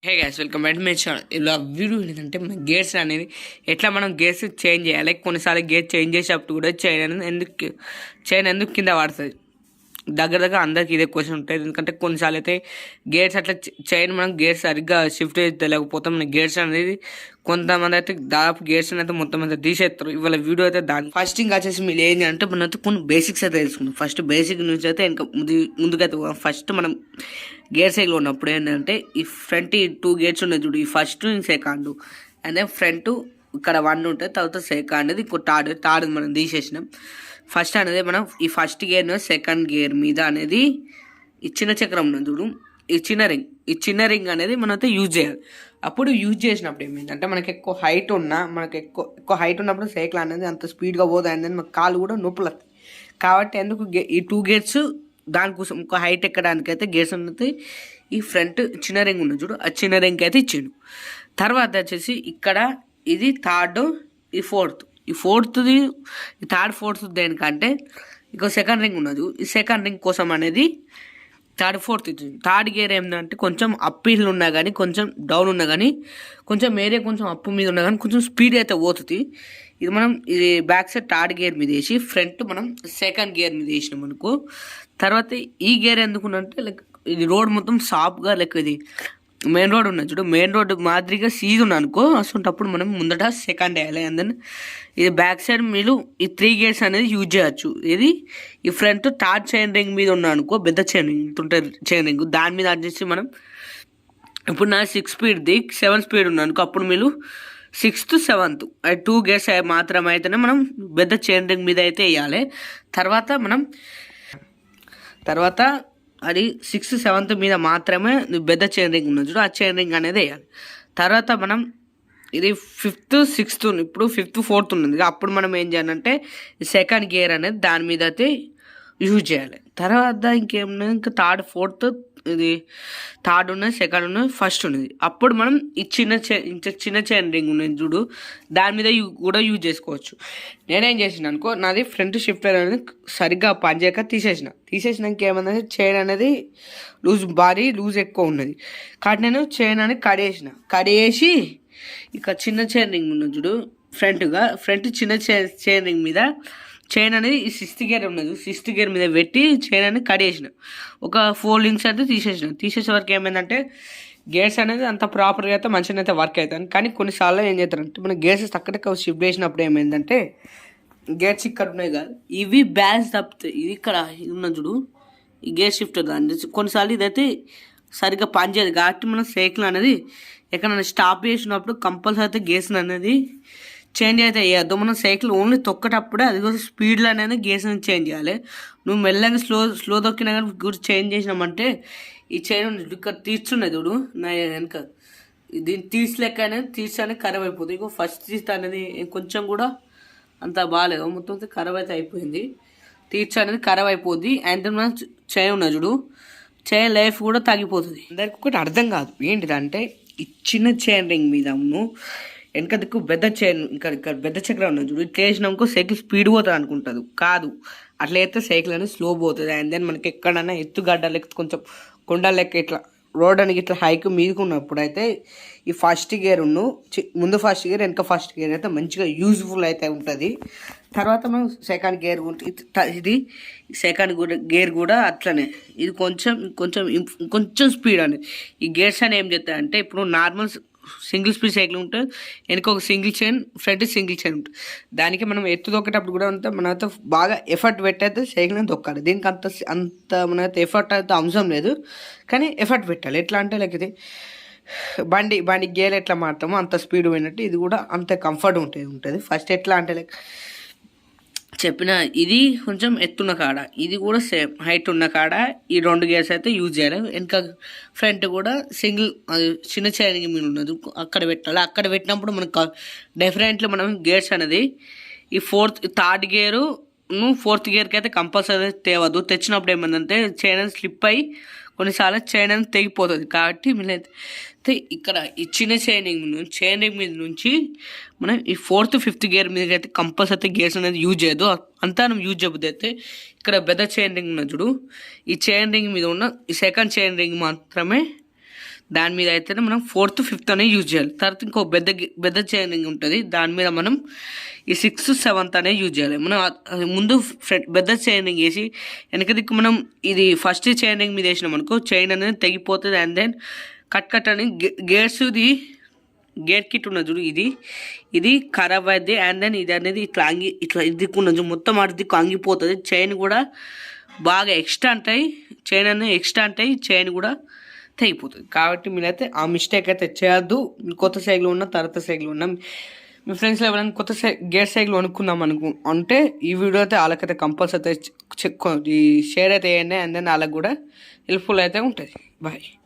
Hey guys welcome back to my channel. ఇలా video ఏంటంటే మన గేర్స్ అనేది ఎట్లా మనం గేర్స్ చేంజ్ చేయాలి. కొన్నిసార్లు గేర్ చేంజ్ చేసేటప్పుడు కూడా చైన్ ఎందుకు కింద పడుతుంది. దగ్గర అందరికి ఇదే క్వశ్చన్ ఉంటుంది. ఎందుకంటే కొన్నిసార్లు అయితే గేర్స్ అట్లా చైన్ మనం గేర్స్ సరిగ్గా షిఫ్ట్ తెలియకపోతే మన గేర్స్ అనేది కొంతమంది అయితే దాదాపు గేర్స్ అయితే మొత్తం అయితే తీసేస్తారు. ఇవాళ వీడియో అయితే దాని ఫస్ట్ ఇంకా వచ్చేసి మీరు ఏంటి అంటే మనం అయితే కొన్ని బేసిక్స్ అయితే తెలుసుకుందాం. ఫస్ట్ బేసిక్ నుంచి అయితే ఇంకా ముందుకైతే ఫస్ట్ మనం గేర్ సైకిల్ ఉన్నప్పుడు ఏంటంటే ఈ ఫ్రంట్ ఈ 2 గేర్స్ ఉన్నాయి చూడు, ఈ first second and then front ఇక్కడ 1 ఉంటుంది, తర్వాత సెకండ్ అనేది ఇంకో థర్డ్ మనం తీసేసినాం. ఫస్ట్ అనేది మనం ఈ ఫస్ట్ గేర్ సెకండ్ గేర్ మీద అనేది ఈ చిన్న చక్రం ఉన్నది చూడు, ఈ చిన్న రింగ్ అనేది మనం అయితే యూజ్ చేయాలి. అప్పుడు యూజ్ చేసినప్పుడు ఏమైందంటే మనకి ఎక్కువ హైట్ ఎక్కువ హైట్ ఉన్నప్పుడు సైకిల్ అనేది అంత స్పీడ్గా పోతుంది అనేది మనకు కాలు కూడా నొప్పులు వస్తాయి. కాబట్టి ఎందుకు ఈ 2 గేర్స్ దానికోసం ఇంకో హైట్ ఎక్కడానికి అయితే గేర్స్ అనేది ఈ ఫ్రంట్ చిన్న రింగ్ ఉన్నది చూడు, ఆ చిన్న రింగ్ అయితే ఇచ్చిండు. తర్వాత వచ్చేసి ఇక్కడ ఇది థర్డ్, ఈ ఫోర్త్ది ఈ థర్డ్ ఫోర్త్ దేనికంటే ఇంకో సెకండ్ రింగ్ ఉన్నది. ఈ సెకండ్ రింగ్ కోసం అనేది ఫోర్త్ ఇచ్చింది. థర్డ్ గేర్ ఏంటంటే కొంచెం అప్ హిల్ ఉన్నా కానీ కొంచెం డౌన్ ఉన్నా కానీ కొంచెం ఏరియా కొంచెం అప్పు మీద ఉన్నా కానీ కొంచెం స్పీడ్ అయితే పోతుంది. ఇది బ్యాక్ సైడ్ థర్డ్ గేర్ మీద వేసి ఫ్రంట్ మనం సెకండ్ గేర్ మీద వేసినాం అనుకో. తర్వాత ఈ గేర్ ఎందుకున్నంటే లైక్ ఇది రోడ్ మొత్తం సాఫ్ట్గా లైక్ ఇది మెయిన్ రోడ్ ఉన్నది చూడు, మెయిన్ రోడ్ మాదిరిగా సీజ్ ఉన్నా అనుకో. అసలు మనం ముందట సెకండ్ వేయాలి. అండ్ దెన్ ఇది బ్యాక్ సైడ్ మీరు ఈ 3 గేర్స్ అనేది యూజ్ చేయొచ్చు. ఇది ఈ ఫ్రంట్ థర్డ్ చైన్ రింగ్ మీద ఉన్నా అనుకో, పెద్ద చైన్ రింగ్ ఉంటుంది, చైన్ రింగ్ దాని మీద వచ్చేసి మనం ఇప్పుడు నా 6 స్పీడ్ది 7 స్పీడ్ ఉన్నా అనుకో, అప్పుడు మీరు 6th 7th 2 గేర్స్ మాత్రం అయితేనే మనం పెద్ద చైన్ రింగ్ మీద అయితే వేయాలి. తర్వాత అది 6th 7th మీద మాత్రమే పెద్ద చైన్ రింగ్ ఉన్నది చూడు, ఆ చైన్ రింగ్ అనేది వేయాలి. తర్వాత మనం ఇది 5th 6th ఇప్పుడు 5th 4th ఉన్నది, అప్పుడు మనం ఏం చేయాలంటే సెకండ్ గేర్ అనేది దాని మీద అయితే యూజ్ చేయాలి. తర్వాత ఇంకేమున్నది, ఇంకా థర్డ్ 4th ఇది థర్డ్ ఉన్నది, సెకండ్ ఉన్నది, ఫస్ట్ ఉన్నది. అప్పుడు మనం ఈ చిన్న చైన్ రింగ్ ఉన్నది చూడు, దాని మీద కూడా యూజ్ చేసుకోవచ్చు. నేనేం చేసిన అనుకో, నాది ఫ్రంట్ షిఫ్టర్ అనేది సరిగ్గా పనిచేయక తీసేసినాక ఏమన్నది చైన్ అనేది భారీ లూజ్ ఎక్కువ ఉన్నది. కాబట్టి నేను చైన్ అనేది కడియేసి ఇక చిన్న చైన్ రింగ్ ఉన్నది చూడు, ఫ్రంట్ చిన్న చైన్ రింగ్ మీద చైన్ అనేది ఈ 6th గేర్ ఉన్నది, 6th గేర్ మీద పెట్టి చైన్ అనేది కడియేసిన. ఒక 4 లింక్స్ అయితే తీసేసే వరకు ఏమైందంటే గేర్స్ అనేది అంత ప్రాపర్గా అయితే మంచిగా అయితే వర్క్ అవుతాను. కానీ కొన్నిసార్లు ఏం చేస్తారంటే మన గేర్స్ తక్కువ షిఫ్ట్ చేసినప్పుడు ఏమైందంటే గేర్స్ ఇక్కడ ఉన్నాయి కాదు, ఇవి బ్యాలెన్స్ తప్పుతాయి. ఇది ఇక్కడ ఉన్నది చూడు, ఈ గేర్ షిఫ్టర్ దాన్ని కొన్నిసార్లు ఇదైతే సరిగ్గా పనిచేయదు. కాబట్టి మనం సైకిల్ అనేది ఎక్కడైనా స్టాప్ చేసినప్పుడు కంపల్సరీ అయితే గేర్స్ అనేది చేంజ్ అయితే వేయద్దు. మనం సైకిల్ ఓన్లీ తొక్కటప్పుడే అది కూడా స్పీడ్లో అనేది గేర్స్ అనేది చేంజ్ చేయాలి. నువ్వు మెల్లగా స్లో తొక్కినా కానీ గుడ్ చేంజ్ చేసినామంటే ఈ చైన్ ఇక్కడ తీర్చున్నది చూడు నా వెనక, దీన్ని తీర్చానే ఖరాబ్ అయిపోతుంది. ఇంకో ఫస్ట్ తీస్తా అనేది కొంచెం కూడా అంత బాగాలేదు, మొత్తం ఖరాబ్ అయితే అయిపోయింది. అనేది ఖరాబ్ అయిపోద్ది. అండ్ మనం చైన్ ఉన్నది చూడు, చైన్ లైఫ్ కూడా తగ్గిపోతుంది. అందరికి ఒకటి అర్థం కాదు ఏంటిదంటే ఈ చిన్న చైన్ రింగ్ మీద వెనక దిక్కు పెద్ద చైన్ ఇక్కడ పెద్ద చక్రం ఉన్నది చూడు, ఇట్లా వేసినాకో సైకిల్ స్పీడ్ పోతుంది అనుకుంటుంది. కాదు, అట్లా అయితే సైకిల్ అనేది స్లో పోతుంది. అండ్ దెన్ మనకి ఎక్కడన్నా ఎత్తుగడ్డ లెక్క కొంచెం కొండ లెక్క ఇట్లా రోడ్ అనేది ఇట్లా హైక్ మీదకున్నప్పుడు అయితే ఈ ఫస్ట్ గేర్ ముందు ఫస్ట్ గేర్ వెనక ఫస్ట్ గేర్ అయితే మంచిగా యూజ్ఫుల్ అయితే ఉంటుంది. తర్వాత మనం సెకండ్ గేర్ ఇది సెకండ్ గేర్ కూడా అట్లనే ఇది కొంచెం స్పీడ్ అనేది ఈ గేర్స్ అని ఏం చేస్తాయంటే ఇప్పుడు నార్మల్ సింగిల్ స్పీడ్ సైకిల్ ఉంటుంది, వెనక ఒక single chain, front single chain ఉంటుంది. దానికి మనం ఎత్తు తొక్కేటప్పుడు కూడా మనతో బాగా ఎఫర్ట్ పెట్టయితే సైకిల్ అని తొక్కాలి. దీనికి అంత మనైతే ఎఫర్ట్ అయితే అవసరం లేదు, కానీ ఎఫర్ట్ పెట్టాలి. ఎట్లా అంటే లైక్ ఇది బండి గేర్ ఎట్లా మారుతామో అంత స్పీడ్ పోయినట్టు ఇది కూడా అంత కంఫర్ట్ ఉంటుంది. ఫస్ట్ ఎట్లా అంటే లైక్ చెప్పిన ఇది కొంచెం ఎత్తున్న కాడ, ఇది కూడా సేమ్ హైట్ ఉన్న కాడ ఈ 2 గేర్స్ అయితే యూజ్ చేయాలి. వెనక ఫ్రంట్ కూడా సింగిల్ చిన్న చైన్ మీద ఉన్నది అక్కడ పెట్టాలి. అక్కడ పెట్టినప్పుడు మనకు డెఫినెట్లీ మనం గేర్స్ అనేది ఈ థర్డ్ గేరు 4th గేర్కి అయితే కంపల్సరీ తేవద్దు. తెచ్చినప్పుడు ఏమైందంటే చైన్ అనేది స్లిప్ అయ్యి కొన్నిసార్లు చైన్ అనేది తెగిపోతుంది. కాబట్టి మీరైతే ఇక్కడ ఈ చిన్న చైన్ రింగ్ మీద నుంచి మనం ఈ 4th 5th గేర్ మీద అయితే కంపల్సరీ గేర్స్ అనేది యూజ్ చేయదు. అంతా మనం యూజ్ చేయబోద్దు. అయితే ఇక్కడ పెద్ద చైన్ రింగ్ ఉన్న చూడు, ఈ చైన్ రింగ్ మీద ఉన్న ఈ సెకండ్ చైన్ రింగ్ మాత్రమే దాని మీద అయితే మనం 4th 5th అనేది యూజ్ చేయాలి. తర్వాత ఇంకో పెద్ద చైనింగ్ ఉంటుంది, దాని మీద మనం ఈ 6th 7th అనేది యూజ్ చేయాలి. మనం ముందు పెద్ద చైనింగ్ వేసి వెనక దిక్కు మనం ఇది ఫస్ట్ చైనింగ్ మీద వేసినాం అనుకో చైన్ అనేది తెగిపోతుంది. అండ్ దెన్ కట్ అని గేర్స్ది గేర్ కిట్ ఉన్నది చూడు, ఇది ఖరాబ్ అయింది. అండ్ దెన్ ఇది అనేది ఇట్లా ఇది దిక్కు ఉన్నది మొత్తం అటు దిక్కు అంగిపోతుంది. చైన్ కూడా బాగా ఎక్స్ట్రా అంటాయి, చైన్ అనేది ఎక్స్ట్రా అంటాయి, చైన్ కూడా తెగిపోతుంది. కాబట్టి మీరైతే ఆ మిస్టేక్ అయితే చేయొద్దు. కొత్త సైకిల్ ఉన్న తర్వాత సైకిల్ ఉన్న మీ ఫ్రెండ్స్లో ఎవరైనా కొత్త గేర్ సైకిల్ కొనుక్కుందాం అంటే ఈ వీడియో అయితే వాళ్ళకైతే కంపల్సరీ అయితే ఈ షేర్ అయితే వేయండి. అండ్ దెన్ వాళ్ళకి కూడా హెల్ప్ఫుల్ అయితే ఉంటుంది. బాయ్.